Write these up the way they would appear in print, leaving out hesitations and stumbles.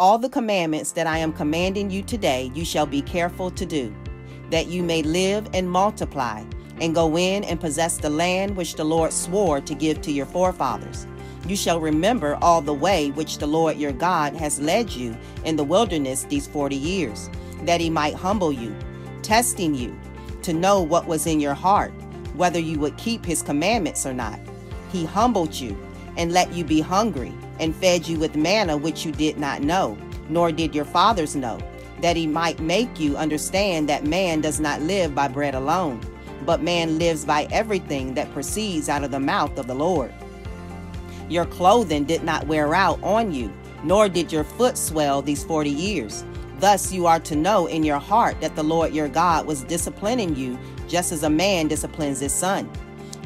All the commandments that I am commanding you today, you shall be careful to do, that you may live and multiply, and go in and possess the land which the Lord swore to give to your forefathers. You shall remember all the way which the Lord your God has led you in the wilderness these 40 years, that he might humble you, testing you, to know what was in your heart, whether you would keep his commandments or not. He humbled you and let you be hungry, and fed you with manna which you did not know, nor did your fathers know, that he might make you understand that man does not live by bread alone, but man lives by everything that proceeds out of the mouth of the Lord. Your clothing did not wear out on you, nor did your foot swell these 40 years. Thus you are to know in your heart that the Lord your God was disciplining you, just as a man disciplines his son.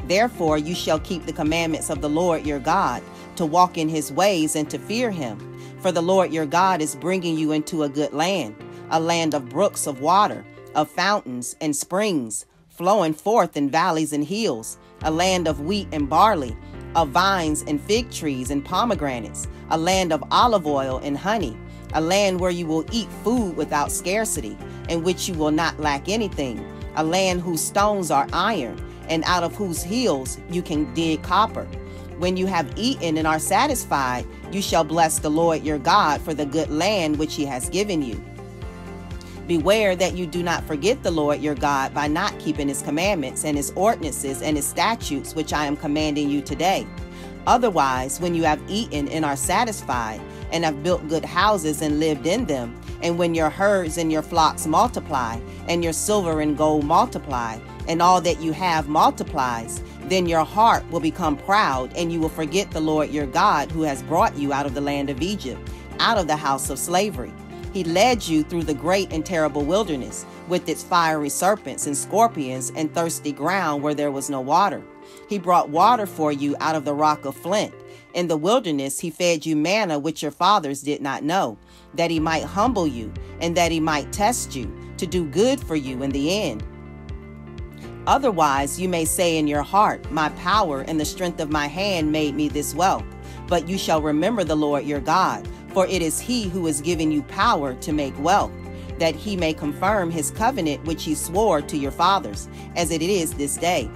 Therefore you shall keep the commandments of the Lord your God, to walk in his ways and to fear him. For the Lord your God is bringing you into a good land, a land of brooks of water, of fountains and springs, flowing forth in valleys and hills, a land of wheat and barley, of vines and fig trees and pomegranates, a land of olive oil and honey, a land where you will eat food without scarcity, in which you will not lack anything, a land whose stones are iron, and out of whose hills you can dig copper. When you have eaten and are satisfied, you shall bless the Lord your God for the good land which he has given you. Beware that you do not forget the Lord your God by not keeping his commandments and his ordinances and his statutes which I am commanding you today. Otherwise, when you have eaten and are satisfied, and have built good houses and lived in them, and when your herds and your flocks multiply, and your silver and gold multiply, and all that you have multiplies, then your heart will become proud, and you will forget the Lord your God, who has brought you out of the land of Egypt, out of the house of slavery. He led you through the great and terrible wilderness, with its fiery serpents and scorpions and thirsty ground where there was no water. He brought water for you out of the rock of flint. In the wilderness he fed you manna which your fathers did not know, that he might humble you, and that he might test you, to do good for you in the end. Otherwise you may say in your heart, my power and the strength of my hand made me this wealth. But you shall remember the Lord your God, for it is he who has given you power to make wealth, that he may confirm his covenant which he swore to your fathers, as it is this day.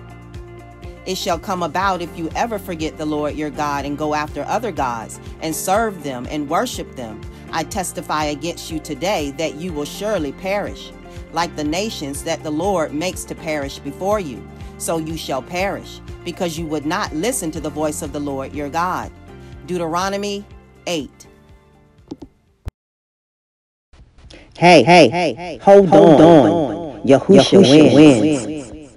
It shall come about, if you ever forget the Lord your God and go after other gods and serve them and worship them, I testify against you today that you will surely perish. Like the nations that the Lord makes to perish before you, so you shall perish, because you would not listen to the voice of the Lord your God. Deuteronomy 8. Hey, hold on. Yahushua wins.